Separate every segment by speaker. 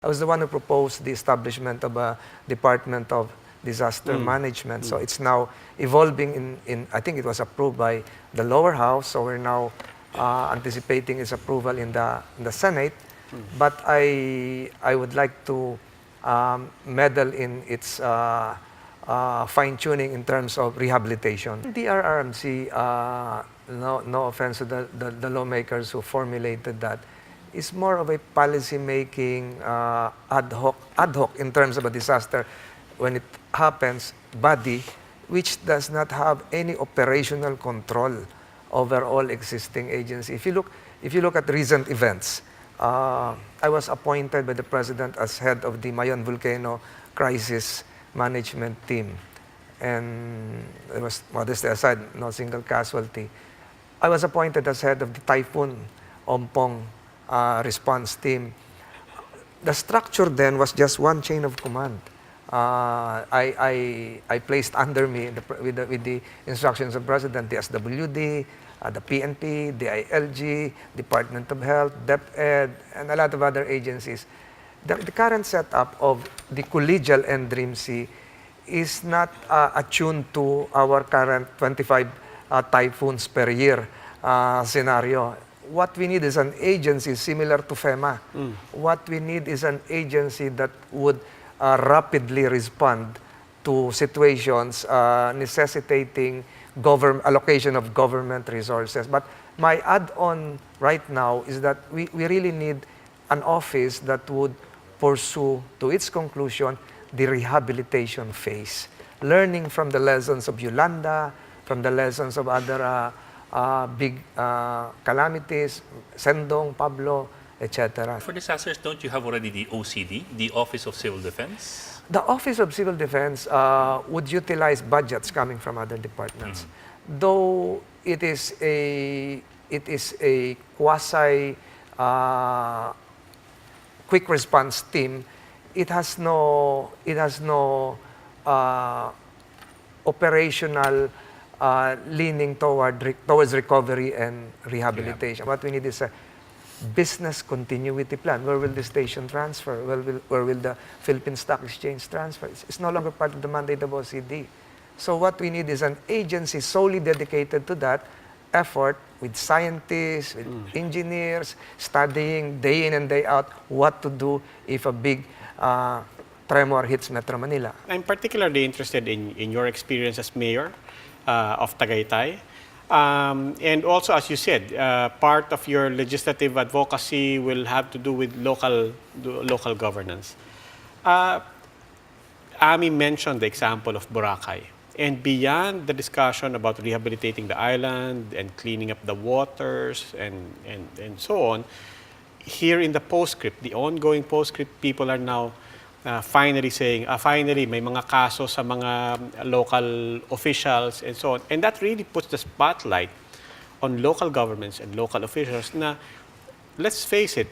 Speaker 1: I was the one who proposed the establishment of a Department of Disaster Management. So it's now evolving I think it was approved by the lower house, so we're now anticipating its approval in the Senate. But I would like to meddle in its fine-tuning in terms of rehabilitation. DRRMC, no offense to the lawmakers who formulated that, is more of a policy-making ad hoc in terms of a disaster when it happens body, which does not have any operational control over all existing agencies. If you look at recent events, I was appointed by the President as head of the Mayon Volcano Crisis Management Team. And it was, modestly aside, no single casualty. I was appointed as head of the Typhoon Ompong response team. The structure then was just one chain of command. I placed under me, with the instructions of the President, the SWD, the PNP, the ILG, Department of Health, DepEd, and a lot of other agencies. The current setup of the collegial NDRIMC is not attuned to our current 25 typhoons per year scenario. What we need is an agency similar to FEMA. What we need is an agency that would rapidly respond to situations necessitating allocation of government resources. But my add-on right now is that we really need an office that would pursue to its conclusion the rehabilitation phase, learning from the lessons of Yolanda, from the lessons of other big calamities, Sendong, Pablo, etc.
Speaker 2: For disasters, don't you have already the OCD, the Office of Civil Defense?
Speaker 1: The Office of Civil Defense would utilize budgets coming from other departments. Though it is a quasi quick response team, it has no operational leaning towards recovery and rehabilitation. What we need is a business continuity plan. Where will the station transfer? Where will the Philippine Stock Exchange transfer? It's no longer part of the mandate of OCD. So what we need is an agency solely dedicated to that effort, with scientists, with engineers, studying day in and day out what to do if a big tremor hits Metro Manila.
Speaker 3: I'm particularly interested in your experience as mayor of Tagaytay. And also, as you said, part of your legislative advocacy will have to do with local governance. Ami mentioned the example of Boracay. And beyond the discussion about rehabilitating the island and cleaning up the waters and so on, here in the postscript, the ongoing postscript, people are now finally saying, finally, may mga kaso sa mga local officials and so on. And that really puts the spotlight on local governments and local officials na, let's face it,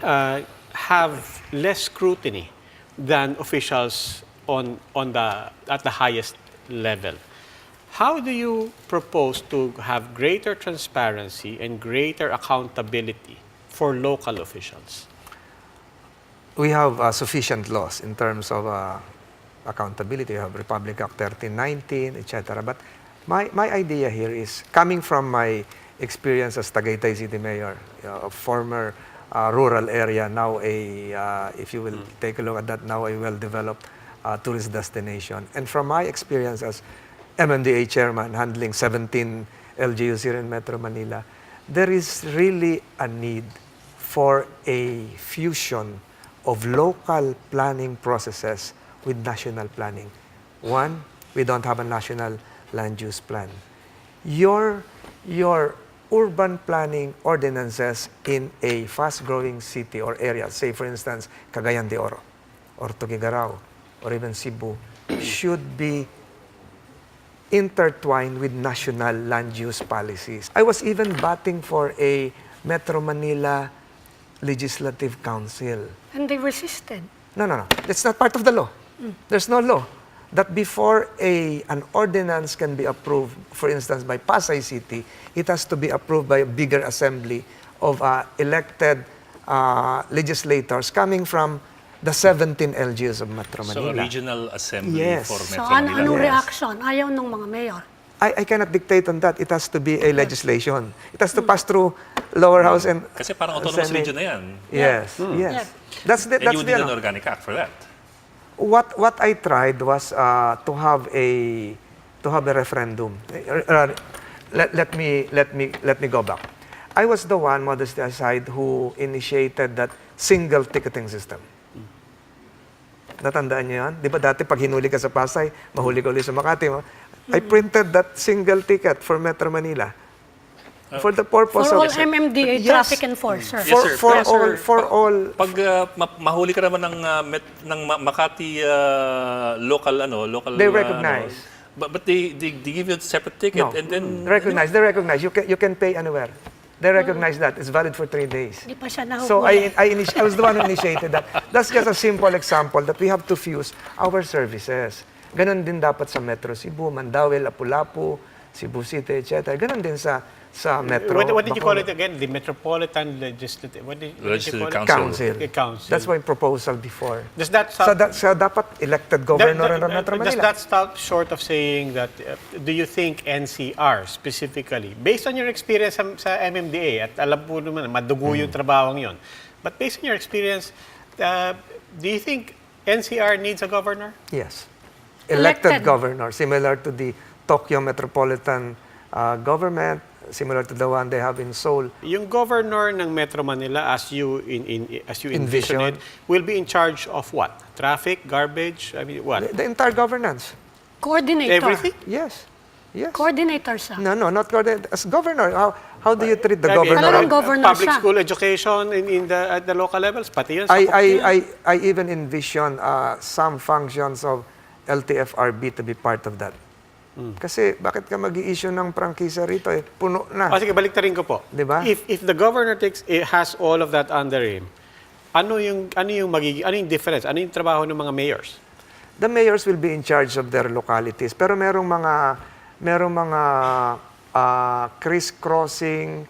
Speaker 3: have less scrutiny than officials at the highest level. How do you propose to have greater transparency and greater accountability for local officials?
Speaker 1: We have sufficient laws in terms of accountability. We have Republic Act 1319, etc. But my idea here is, coming from my experience as Tagaytay City Mayor, a former rural area, now if you will take a look at that, now a well-developed tourist destination. And from my experience as MMDA chairman, handling 17 LGUs here in Metro Manila, there is really a need for a fusion of local planning processes with national planning. One, we don't have a national land use plan. Your urban planning ordinances in a fast-growing city or area, say for instance, Cagayan de Oro, or Tuguegarao, or even Cebu, should be intertwined with national land use policies. I was even batting for a Metro Manila Legislative Council.
Speaker 4: And they resisted.
Speaker 1: No. That's not part of the law. There's no law that before an ordinance can be approved, for instance, by Pasay City, it has to be approved by a bigger assembly of elected legislators coming from the 17 LGUs of Metro
Speaker 2: So, a
Speaker 1: Manila.
Speaker 2: regional assembly
Speaker 1: Yes.
Speaker 2: for
Speaker 4: So
Speaker 2: Metro Manila.
Speaker 4: anong
Speaker 1: Yes.
Speaker 4: reaction? Ayaw ng mga mayor.
Speaker 1: I cannot dictate on that. It has to be a legislation. It has to pass through lower house and
Speaker 2: Kasi parang autonomous
Speaker 1: Senate.
Speaker 2: region na yan.
Speaker 1: Yes, yes.
Speaker 4: Yeah.
Speaker 1: That's
Speaker 2: And you
Speaker 1: the
Speaker 2: need an
Speaker 1: ano.
Speaker 2: organic act for that.
Speaker 1: What I tried was to have a referendum. Let me go back. I was the one, modesty aside, who initiated that single ticketing system. Natandaan niyo yan? Di ba dati pag hinuli ka sa Pasay, mahuli ka ulit sa Makati. I printed that single ticket for Metro Manila. For the purpose
Speaker 4: For all
Speaker 1: of...
Speaker 4: MMDA
Speaker 1: Yes.
Speaker 4: traffic enforcer.
Speaker 2: Yes, sir.
Speaker 1: For
Speaker 2: Yes, sir.
Speaker 1: all...
Speaker 2: Pag mahuli ka naman ng Makati local
Speaker 1: They recognize.
Speaker 2: But they give you a separate ticket
Speaker 1: No,
Speaker 2: and then
Speaker 1: they recognize. You can pay anywhere. They recognize that. It's valid for 3 days.
Speaker 4: Hindi pa siya nahuhuli.
Speaker 1: So I was the one who initiated that. That's just a simple example that we have to fuse our services. Ganon din dapat sa Metro Cebu, Mandaue, Lapu-Lapu, Cebu City, etc. Ganon din sa Metro.
Speaker 3: What did you call it
Speaker 1: Bacolod.
Speaker 3: again? The Metropolitan Legislative. What did you
Speaker 2: Legislative
Speaker 3: call it?
Speaker 2: Council.
Speaker 1: Council.
Speaker 3: The council.
Speaker 1: That's my proposal before.
Speaker 3: Does that
Speaker 1: So dapat elected governor ng Metro
Speaker 3: Does
Speaker 1: Manila.
Speaker 3: that stop short of saying that, do you think NCR specifically, based on your experience sa MMDA, at alam po naman, madugo yung trabahong yon, but based on your experience, do you think NCR needs a governor?
Speaker 1: Yes.
Speaker 4: Elected.
Speaker 1: Elected governor, similar to the Tokyo Metropolitan Government, similar to the one they have in Seoul.
Speaker 3: Yung governor ng Metro Manila, as you envision it,
Speaker 1: Envision.
Speaker 3: will be in charge of what? Traffic, garbage, I mean, what?
Speaker 1: The entire governance.
Speaker 4: Coordinator.
Speaker 3: Everything?
Speaker 1: Yes. Yes.
Speaker 4: Coordinator siya.
Speaker 1: No, not coordinator. As governor, how do you treat the
Speaker 3: I mean,
Speaker 1: governor?
Speaker 4: Talagang governor
Speaker 3: public
Speaker 4: siya.
Speaker 3: school education at the local levels, pati yun sa
Speaker 1: I even envision some functions of LTFRB to be part of that. Kasi bakit ka mag-i-issue ng prangkisa rito? Puno na.
Speaker 3: Sige, baliktarin ko po.
Speaker 1: Diba?
Speaker 3: If the governor has all of that under him, ano yung difference? Ano yung trabaho ng mga mayors?
Speaker 1: The mayors will be in charge of their localities. Pero merong mga criss-crossing,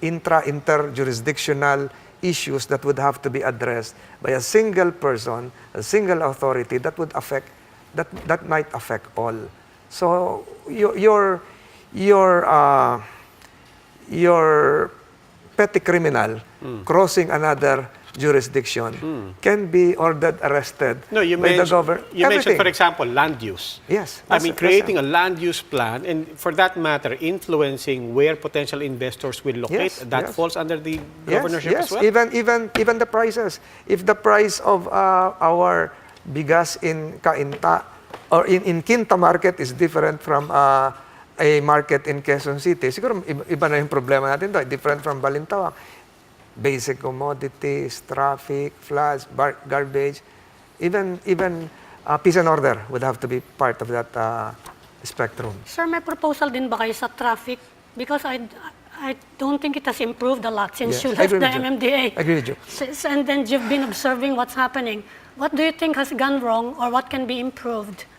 Speaker 1: inter-jurisdictional issues that would have to be addressed by a single person, a single authority that might affect all. So your petty criminal crossing another jurisdiction can be ordered arrested
Speaker 3: No, you
Speaker 1: by the
Speaker 3: mentioned,
Speaker 1: government.
Speaker 3: you mentioned, for example, land use.
Speaker 1: Yes.
Speaker 3: I mean, creating a land use plan, and for that matter, influencing where potential investors will locate,
Speaker 1: Yes,
Speaker 3: that
Speaker 1: yes.
Speaker 3: falls under the governorship
Speaker 1: yes.
Speaker 3: as well?
Speaker 1: Even the prices. If the price of our bigas in Cainta or in Quinta market is different from a market in Quezon City, siguro iba na yung problema natin doon, different from Balintawak. Basic commodities, traffic, floods, garbage, even peace and order would have to be part of that spectrum.
Speaker 4: Sir, may proposal din ba kayo sa traffic? Because I don't think it has improved a lot since
Speaker 1: Yes,
Speaker 4: you
Speaker 1: I
Speaker 4: left
Speaker 1: agree
Speaker 4: the
Speaker 1: with you.
Speaker 4: MMDA.
Speaker 1: I agree with you.
Speaker 4: And then you've been observing what's happening. What do you think has gone wrong or what can be improved?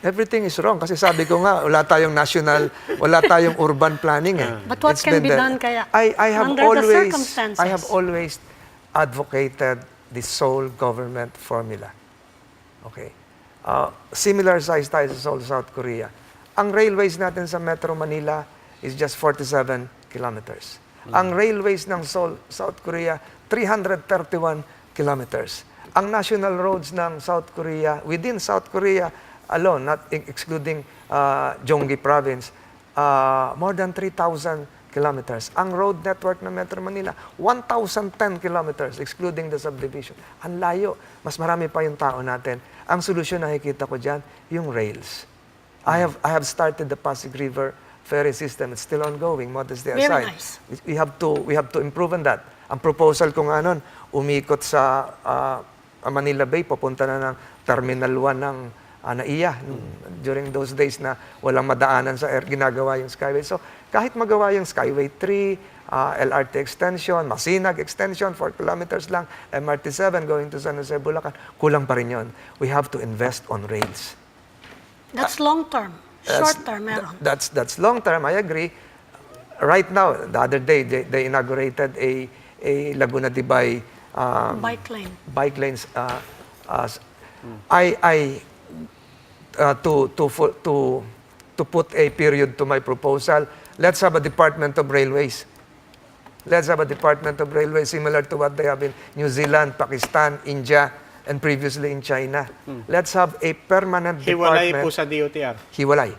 Speaker 1: Everything is wrong kasi sabi ko nga wala tayong urban planning eh.
Speaker 4: But what
Speaker 1: It's
Speaker 4: can
Speaker 1: been
Speaker 4: be
Speaker 1: the-
Speaker 4: done kaya
Speaker 1: I have
Speaker 4: under the
Speaker 1: always
Speaker 4: circumstances?
Speaker 1: I have always advocated the Seoul government formula. Okay. Similar size tayo sa Seoul, South Korea. Ang railways natin sa Metro Manila is just 47 kilometers. Ang railways ng Seoul, South Korea, 331 kilometers. Ang national roads ng South Korea, within South Korea alone, not excluding Gyeonggi province, more than 3,000 kilometers. Ang road network ng Metro Manila, 1,010 kilometers, excluding the subdivision. Ang layo. Mas marami pa yung tao natin. Ang solusyon na nakikita ko dyan, yung rails. I have started the Pasig River ferry system. It's still ongoing, modestly
Speaker 4: Very
Speaker 1: aside.
Speaker 4: nice.
Speaker 1: We have to improve on that. Ang proposal ko nga nun, umikot sa Manila Bay, papunta na ng Terminal 1 ng NAIA during those days na walang madaanan sa air, ginagawa yung Skyway. So, kahit magawa yung Skyway 3, LRT extension, Masinag extension, 4 kilometers lang, MRT 7 going to San Jose, Bulacan, kulang pa rin yun. We have to invest on rails.
Speaker 4: That's long term. Short term meron.
Speaker 1: That's long term, I agree. Right now, the other day, they inaugurated a a Laguna de Bay
Speaker 4: Bike lane.
Speaker 1: bike lanes. I to put a period to my proposal, let's have a Department of Railways. Let's have a Department of Railways similar to what they have in New Zealand, Pakistan, India, and previously in China. Let's have a permanent
Speaker 3: Hiwalay
Speaker 1: department.
Speaker 3: po sa DOTR.
Speaker 1: Hiwalay.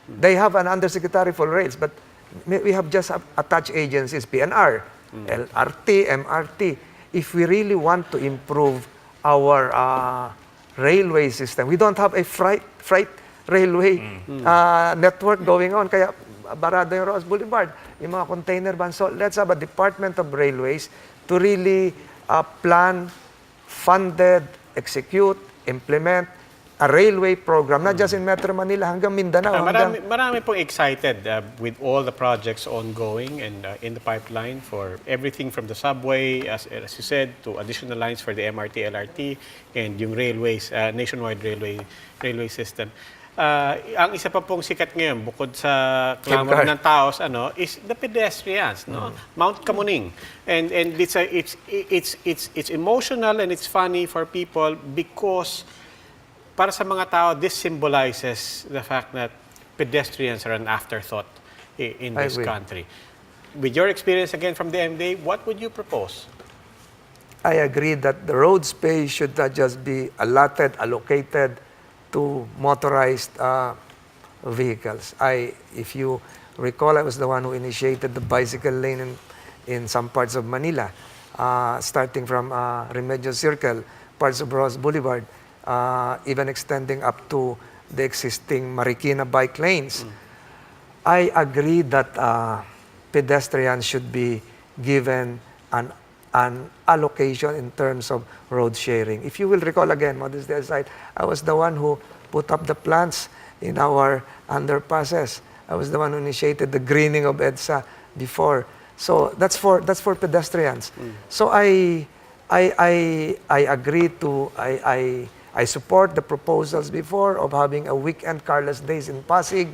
Speaker 1: They have an undersecretary for rails, but we have just attached agencies, PNR, LRT, MRT. If we really want to improve our railway system, we don't have a freight railway network going on. Kaya barado yung Ross Boulevard, yung mga container vans. So let's have a Department of Railways to really plan, funded, execute, implement a railway program, not just in Metro Manila, hanggang Mindanao.
Speaker 3: Marami pong excited with all the projects ongoing and in the pipeline for everything from the subway, as you said, to additional lines for the MRT, LRT, and yung railways, nationwide railway system. Ang isa pa pong sikat ngayon, bukod sa clamor ng taos, is the pedestrians, Mount Kamuning. And it's emotional and it's funny for people because para sa mga tao, this symbolizes the fact that pedestrians are an afterthought in this country. With your experience again from the MMDA, what would you propose?
Speaker 1: I agree that the road space should not just be allocated to motorized vehicles. If you recall, I was the one who initiated the bicycle lane in some parts of Manila, starting from Remedios Circle, parts of Ross Boulevard, even extending up to the existing Marikina bike lanes. I agree that pedestrians should be given an allocation in terms of road sharing. If you will recall again, modesty aside, I was the one who put up the plants in our underpasses. I was the one who initiated the greening of EDSA before. So that's for pedestrians. So I agree to I support the proposals before of having a weekend carless days in Pasig.